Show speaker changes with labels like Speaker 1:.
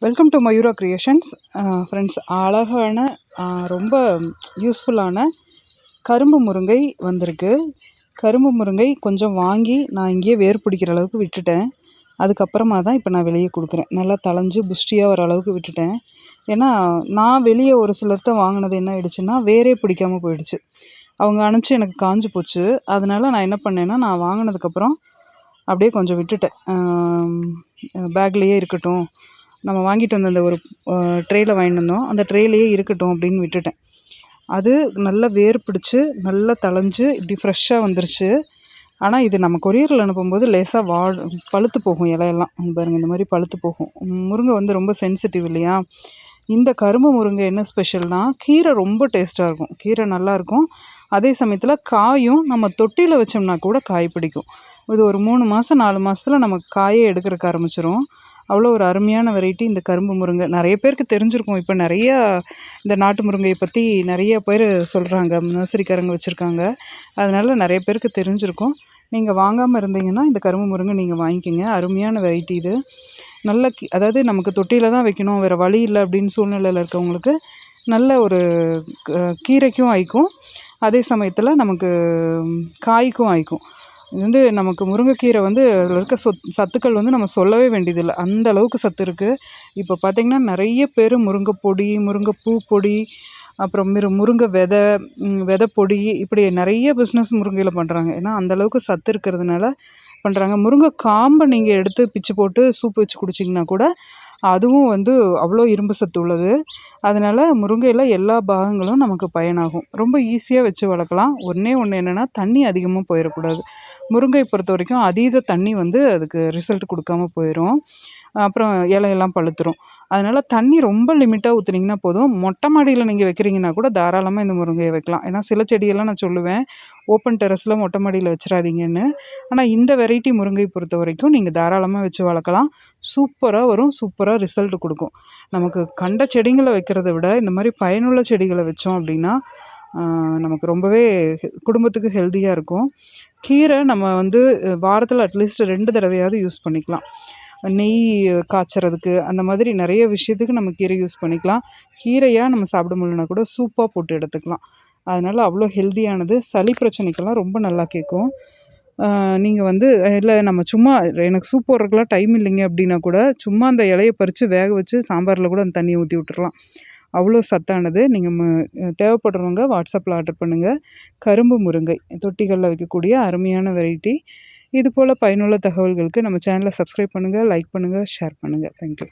Speaker 1: Welcome to Mayura creations. Friends, அழகான ரொம்ப யூஸ்ஃபுல்லான கரும்பு முருங்கை வந்திருக்கு. கரும்பு முருங்கை கொஞ்சம் வாங்கி நான் இங்கேயே வேர் பிடிக்கிற அளவுக்கு விட்டுட்டேன். அதுக்கப்புறமா தான் இப்போ நான் வெளியே கொடுக்குறேன். நல்லா தளைஞ்சு புஷ்டியாக வர அளவுக்கு விட்டுட்டேன். ஏன்னா நான் வெளியே ஒரு சிலர்கிட்ட வாங்கினது என்ன ஆயிடுச்சுன்னா வேரே பிடிக்காமல் போயிடுச்சு. அவங்க அனுப்பிச்சு எனக்கு காஞ்சு போச்சு. அதனால நான் என்ன பண்ணேன்னா, நான் வாங்கினதுக்கப்புறம் அப்படியே கொஞ்சம் விட்டுட்டேன். பேக்லேயே இருக்கட்டும், நம்ம வாங்கிட்டு வந்த அந்த ஒரு ட்ரேயில் வாங்கிட்டு வந்தோம், அந்த ட்ரேலேயே இருக்கட்டும் அப்படின்னு விட்டுட்டேன். அது நல்லா வேர் பிடிச்சி நல்லா தளைஞ்சு இப்படி ஃப்ரெஷ்ஷாக வந்துருச்சு. ஆனால் இது நம்ம கொரியரில் அனுப்பும்போது லேசாக பழுத்து போகும். இலையெல்லாம் பாருங்கள், இந்த மாதிரி பழுத்து போகும். முருங்கை வந்து ரொம்ப சென்சிட்டிவ் இல்லையா? இந்த கரும்பு முருங்கை என்ன ஸ்பெஷல்னால், கீரை ரொம்ப டேஸ்ட்டாக இருக்கும். கீரை நல்லாயிருக்கும். அதே சமயத்தில் காயும் நம்ம தொட்டியில் வச்சோம்னா கூட காய் பிடிக்கும். இது ஒரு 3 மாதம் 4 மாதத்தில் நமக்கு காயே எடுக்கிறதுக்கு ஆரம்பிச்சிரும். அவ்வளோ ஒரு அருமையான வெரைட்டி இந்த கரும்பு முருங்கை. நிறைய பேருக்கு தெரிஞ்சிருக்கும். இப்போ நிறையா இந்த நாட்டு முருங்கையை பற்றி நிறைய பேர் சொல்கிறாங்க, நர்சரிக்காரங்க வச்சுருக்காங்க. அதனால் நிறைய பேருக்கு தெரிஞ்சிருக்கும். நீங்கள் வாங்காமல் இருந்தீங்கன்னா இந்த கரும்பு முருங்கை நீங்கள் வாங்கிக்கோங்க. அருமையான வெரைட்டி இது. நல்ல அதாவது நமக்கு தொட்டியில் தான் வைக்கணும், வேறு வழி இல்லை அப்படின்னு சூழ்நிலையில் இருக்கவங்களுக்கு நல்ல ஒரு கீரைக்கும் ஆயிக்கும், அதே சமயத்தில் நமக்கு காய்க்கும் ஆயிக்கும். இது வந்து நமக்கு முருங்கைக்கீரை வந்து அதில் இருக்க சத்துக்கள் வந்து நம்ம சொல்லவே வேண்டியதில்லை, அந்த அளவுக்கு சத்து இருக்குது. இப்போ பார்த்திங்கன்னா நிறைய பேர் முருங்கை பொடி, முருங்கைப்பூ பொடி, அப்புறம் முருங்கை விதை பொடி, இப்படி நிறைய பிஸ்னஸ் முருங்கையில் பண்ணுறாங்க. ஏன்னா அந்தளவுக்கு சத்து இருக்கிறதுனால பண்ணுறாங்க. முருங்கை காம்பை நீங்கள் எடுத்து பிச்சு போட்டு சூப்பு வச்சு குடிச்சிங்கன்னா கூட அதுவும் வந்து அவ்வளோ இரும்பு சத்து உள்ளது. அதனால் முருங்கையில் எல்லா பாகங்களும் நமக்கு பயனாகும். ரொம்ப ஈஸியாக வச்சு வளர்க்கலாம். ஒன்று என்னென்னா, தண்ணி அதிகமாக போயிடக்கூடாது. முருங்கை பொறுத்த வரைக்கும் அதீத தண்ணி வந்து அதுக்கு ரிசல்ட் கொடுக்காம போயிடும். அப்புறம் இலையெல்லாம் பழுத்துரும். அதனால் தண்ணி ரொம்ப லிமிட்டாக ஊற்றுனீங்கன்னா போதும். மொட்டை மாடியில் நீங்கள் வைக்கிறீங்கன்னா கூட தாராளமாக இந்த முருங்கையை வைக்கலாம். ஏன்னா சில செடியெல்லாம் நான் சொல்லுவேன், ஓப்பன் டெரஸில் மொட்டை மாடியில் வச்சிடாதீங்கன்னு. ஆனால் இந்த வெரைட்டி முருங்கை பொறுத்த வரைக்கும் நீங்கள் தாராளமாக வச்சு வளர்க்கலாம். சூப்பராக வரும், சூப்பராக ரிசல்ட் கொடுக்கும். நமக்கு கண்ட செடிகளை வைக்கிறத விட இந்த மாதிரி பயனுள்ள செடிகளை வச்சோம் அப்படின்னா நமக்கு ரொம்பவே குடும்பத்துக்கு ஹெல்த்தியாக இருக்கும். கீரை நம்ம வந்து வாரத்தில் அட்லீஸ்ட் 2 தடவையாவது யூஸ் பண்ணிக்கலாம். நெய் காய்ச்சறதுக்கு அந்த மாதிரி நிறைய விஷயத்துக்கு நம்ம கீரை யூஸ் பண்ணிக்கலாம். கீரையாக நம்ம சாப்பிட முடியலனா கூட சூப்பாக போட்டு எடுத்துக்கலாம். அதனால் அவ்வளோ ஹெல்த்தியானது. சளி பிரச்சனைக்கெல்லாம் ரொம்ப நல்லா கேட்கும். நீங்கள் வந்து இல்லை நம்ம சும்மா எனக்கு சூப் போடுறதுக்குலாம் டைம் இல்லைங்க அப்படின்னா கூட சும்மா அந்த இலையை பறித்து வேக வச்சு சாம்பாரில் கூட அந்த தண்ணியை ஊற்றி விட்டுறலாம். அவ்வளோ சத்தானது. நீங்கள் தேவைப்படுறவங்க வாட்ஸ்அப்பில் ஆர்டர் பண்ணுங்கள். கரும்பு முருங்கை தொட்டிகளில் வைக்கக்கூடிய அருமையான வெரைட்டி. இது போல் பயனுள்ள தகவல்களுக்கு நம்ம சேனலை சப்ஸ்கிரைப் பண்ணுங்கள், லைக் பண்ணுங்கள், ஷேர் பண்ணுங்கள். தேங்க்யூ.